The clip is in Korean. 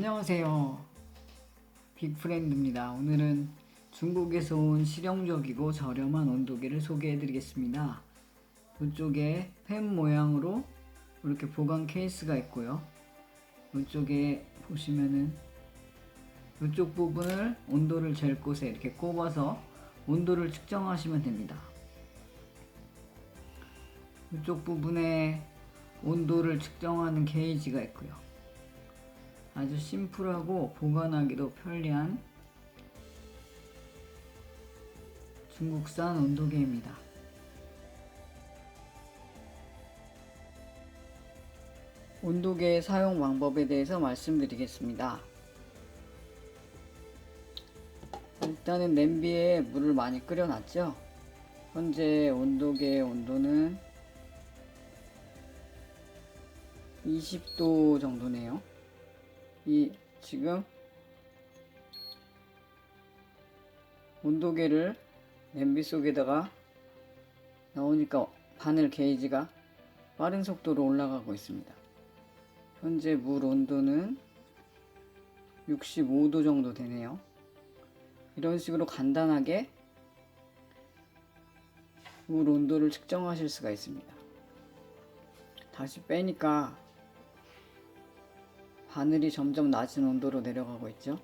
안녕하세요. 빅프렌드입니다. 오늘은 중국에서 온 실용적이고 저렴한 온도계를 소개해 드리겠습니다. 이쪽에 펜 모양으로 이렇게 보관 케이스가 있고요. 이쪽에 보시면은 이쪽 부분을 온도를 잴 곳에 이렇게 꼽아서 온도를 측정하시면 됩니다. 이쪽 부분에 온도를 측정하는 게이지가 있고요. 아주 심플하고 보관하기도 편리한 중국산 온도계입니다. 온도계 사용 방법에 대해서 말씀드리겠습니다. 일단은 냄비에 물을 많이 끓여 놨죠. 현재 온도계의 온도는 20도 정도네요. 지금 온도계를 냄비 속에다가 넣으니까 바늘 게이지가 빠른 속도로 올라가고 있습니다. 현재 물 온도는 65도 정도 되네요. 이런 식으로 간단하게 물 온도를 측정하실 수가 있습니다. 다시 빼니까 바늘이 점점 낮은 온도로 내려가고 있죠.